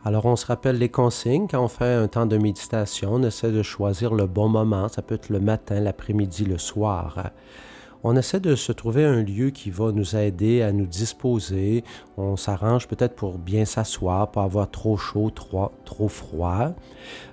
Alors, on se rappelle les consignes. Quand on fait un temps de méditation, on essaie de choisir le bon moment. Ça peut être le matin, l'après-midi, le soir. On essaie de se trouver un lieu qui va nous aider à nous disposer. On s'arrange peut-être pour bien s'asseoir, pas avoir trop chaud, trop froid.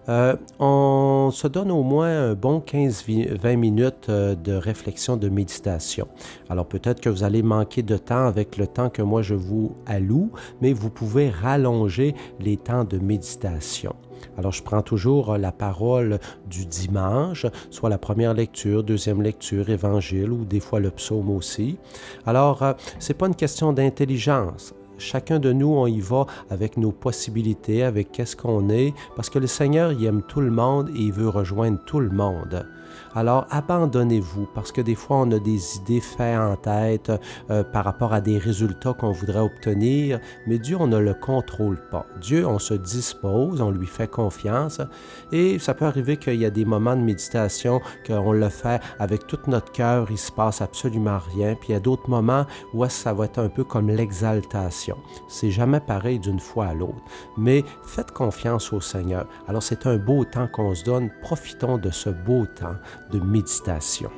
On se donne au moins un bon 15-20 minutes de réflexion, de méditation. Alors peut-être que vous allez manquer de temps avec le temps que moi je vous alloue, mais vous pouvez rallonger les temps de méditation. Alors, je prends toujours la parole du dimanche, soit la première lecture, deuxième lecture, évangile ou des fois le psaume aussi. Alors, c'est pas une question d'intelligence. Chacun de nous, on y va avec nos possibilités, avec qu'est-ce qu'on est, parce que le Seigneur, il aime tout le monde et il veut rejoindre tout le monde. Alors, abandonnez-vous, parce que des fois, on a des idées faites en tête par rapport à des résultats qu'on voudrait obtenir, mais Dieu, on ne le contrôle pas. Dieu, on se dispose, on lui fait confiance, et ça peut arriver qu'il y a des moments de méditation qu'on le fait avec tout notre cœur, il se passe absolument rien, puis il y a d'autres moments où ça va être un peu comme l'exaltation. C'est jamais pareil d'une fois à l'autre, mais faites confiance au Seigneur. Alors, c'est un beau temps qu'on se donne, profitons de ce beau temps de méditation.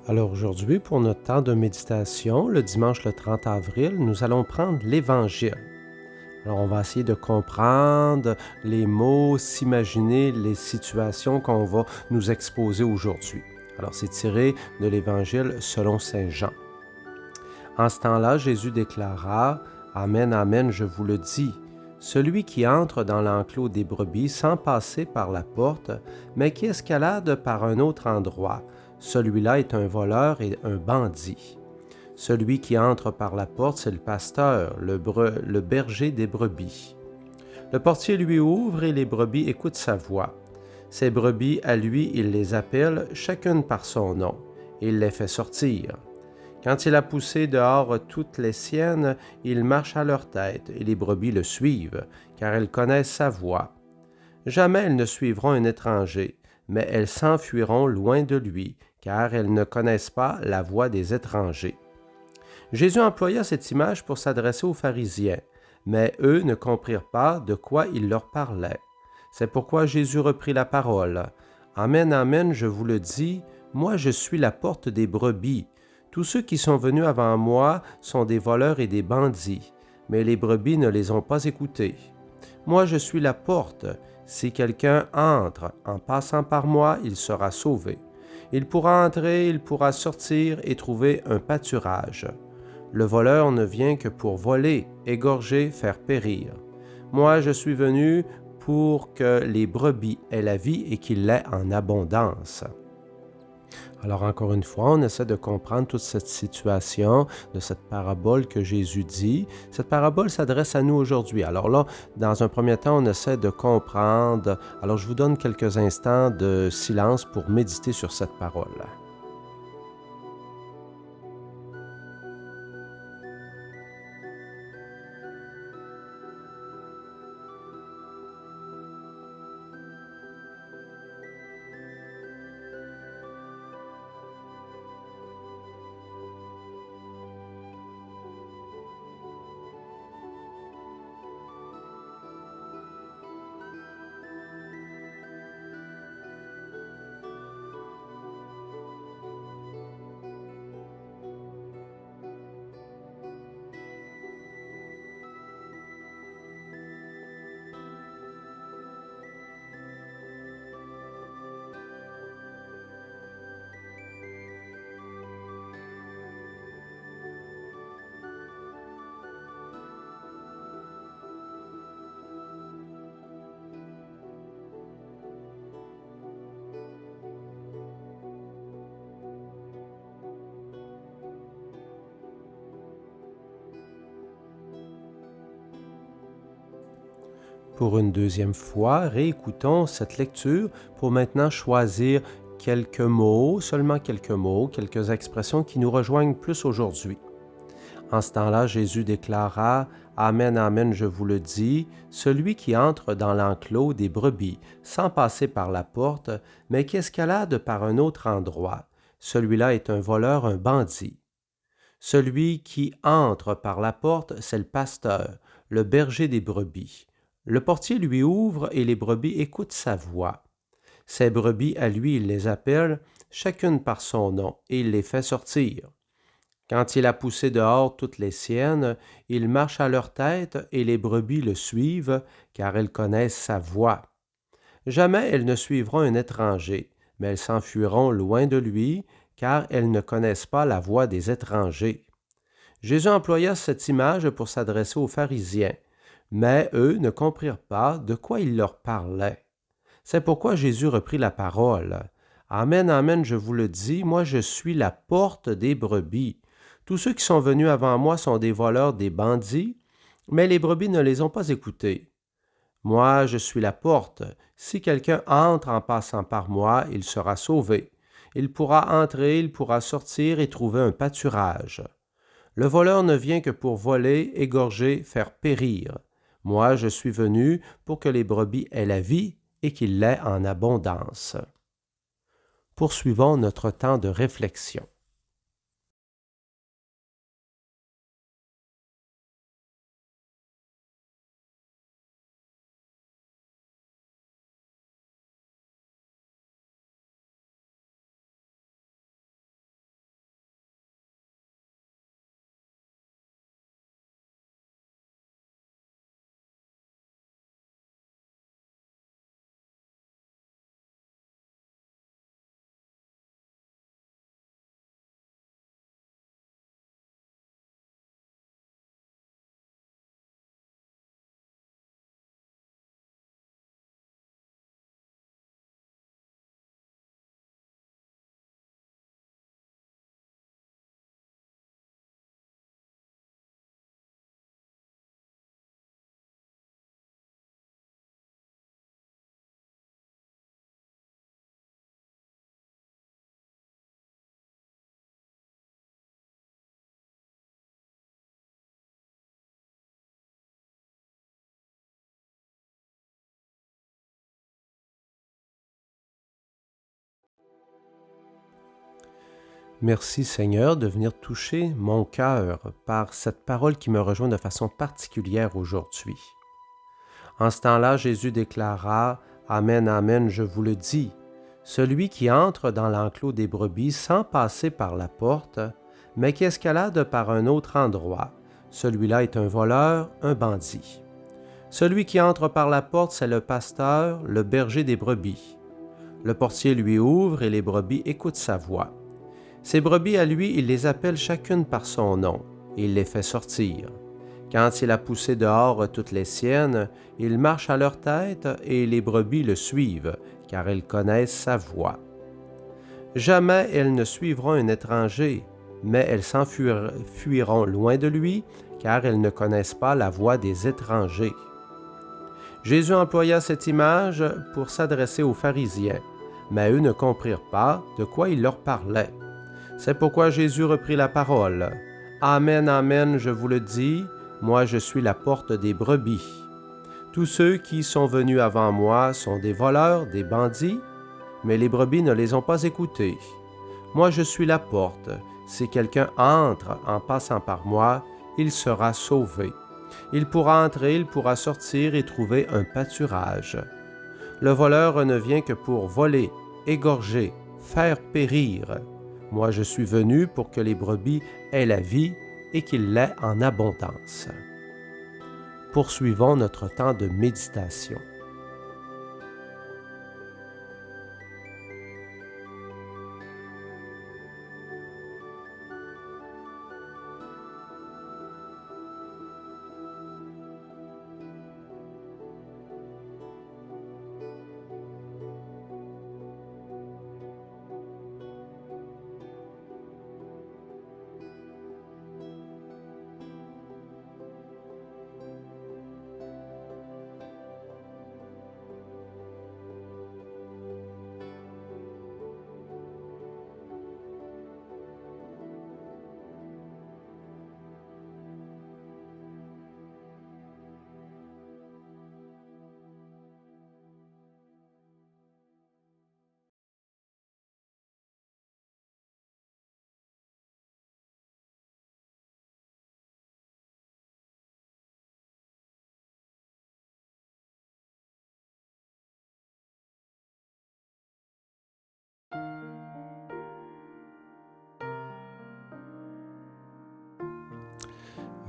Alors aujourd'hui, pour notre temps de méditation, le dimanche le 30 avril, nous allons prendre l'Évangile. Alors on va essayer de comprendre les mots, s'imaginer les situations qu'on va nous exposer aujourd'hui. Alors c'est tiré de l'Évangile selon Saint Jean. En ce temps-là, Jésus déclara « Amen, Amen, je vous le dis. Celui qui entre dans l'enclos des brebis sans passer par la porte, mais qui escalade par un autre endroit, celui-là est un voleur et un bandit. Celui qui entre par la porte, c'est le pasteur, le berger des brebis. Le portier lui ouvre et les brebis écoutent sa voix. Ces brebis, à lui, il les appelle, chacune par son nom, et il les fait sortir. Quand il a poussé dehors toutes les siennes, il marche à leur tête, et les brebis le suivent, car elles connaissent sa voix. Jamais elles ne suivront un étranger, mais elles s'enfuiront loin de lui, car elles ne connaissent pas la voix des étrangers. Jésus employa cette image pour s'adresser aux pharisiens, mais eux ne comprirent pas de quoi il leur parlait. C'est pourquoi Jésus reprit la parole. « Amen, amen, je vous le dis, moi je suis la porte des brebis. Tous ceux qui sont venus avant moi sont des voleurs et des bandits, mais les brebis ne les ont pas écoutés. Moi je suis la porte. Si quelqu'un entre en passant par moi, il sera sauvé. Il pourra entrer, il pourra sortir et trouver un pâturage. Le voleur ne vient que pour voler, égorger, faire périr. Moi je suis venu pour que les brebis aient la vie et qu'ils l'aient en abondance. » Alors encore une fois, on essaie de comprendre toute cette situation de cette parabole que Jésus dit. Cette parabole s'adresse à nous aujourd'hui. Alors là, dans un premier temps, on essaie de comprendre. Alors je vous donne quelques instants de silence pour méditer sur cette parole. Pour une deuxième fois, réécoutons cette lecture pour maintenant choisir quelques mots, seulement quelques mots, quelques expressions qui nous rejoignent plus aujourd'hui. En ce temps-là, Jésus déclara « Amen, Amen, je vous le dis, celui qui entre dans l'enclos des brebis, sans passer par la porte, mais qui escalade par un autre endroit, celui-là est un voleur, un bandit. Celui qui entre par la porte, c'est le pasteur, le berger des brebis. Le portier lui ouvre et les brebis écoutent sa voix. Ses brebis, à lui, il les appelle, chacune par son nom, et il les fait sortir. Quand il a poussé dehors toutes les siennes, il marche à leur tête, et les brebis le suivent, car elles connaissent sa voix. Jamais elles ne suivront un étranger, mais elles s'enfuiront loin de lui, car elles ne connaissent pas la voix des étrangers. Jésus employa cette image pour s'adresser aux pharisiens, mais eux ne comprirent pas de quoi il leur parlait. C'est pourquoi Jésus reprit la parole. Amen, amen, je vous le dis, moi je suis la porte des brebis. Tous ceux qui sont venus avant moi sont des voleurs, des bandits, mais les brebis ne les ont pas écoutés. Moi je suis la porte. Si quelqu'un entre en passant par moi, il sera sauvé. Il pourra entrer, il pourra sortir et trouver un pâturage. Le voleur ne vient que pour voler, égorger, faire périr. Moi, je suis venu pour que les brebis aient la vie et qu'ils l'aient en abondance. Poursuivons notre temps de réflexion. Merci Seigneur de venir toucher mon cœur par cette parole qui me rejoint de façon particulière aujourd'hui. En ce temps-là, Jésus déclara, Amen, Amen, je vous le dis, celui qui entre dans l'enclos des brebis sans passer par la porte, mais qui escalade par un autre endroit, celui-là est un voleur, un bandit. Celui qui entre par la porte, c'est le pasteur, le berger des brebis. Le portier lui ouvre et les brebis écoutent sa voix. Ces brebis à lui, il les appelle chacune par son nom, et il les fait sortir. Quand il a poussé dehors toutes les siennes, il marche à leur tête, et les brebis le suivent, car elles connaissent sa voix. Jamais elles ne suivront un étranger, mais elles s'enfuiront loin de lui, car elles ne connaissent pas la voix des étrangers. Jésus employa cette image pour s'adresser aux pharisiens, mais eux ne comprirent pas de quoi il leur parlait. C'est pourquoi Jésus reprit la parole. Amen, amen, je vous le dis, moi je suis la porte des brebis. Tous ceux qui sont venus avant moi sont des voleurs, des bandits, mais les brebis ne les ont pas écoutés. Moi je suis la porte. Si quelqu'un entre en passant par moi, il sera sauvé. Il pourra entrer, il pourra sortir et trouver un pâturage. Le voleur ne vient que pour voler, égorger, faire périr. Moi je suis venu pour que les brebis aient la vie et qu'ils l'aient en abondance. Poursuivons notre temps de méditation.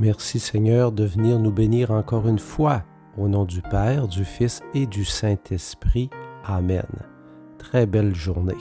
Merci Seigneur de venir nous bénir encore une fois. Au nom du Père, du Fils et du Saint-Esprit. Amen. Très belle journée.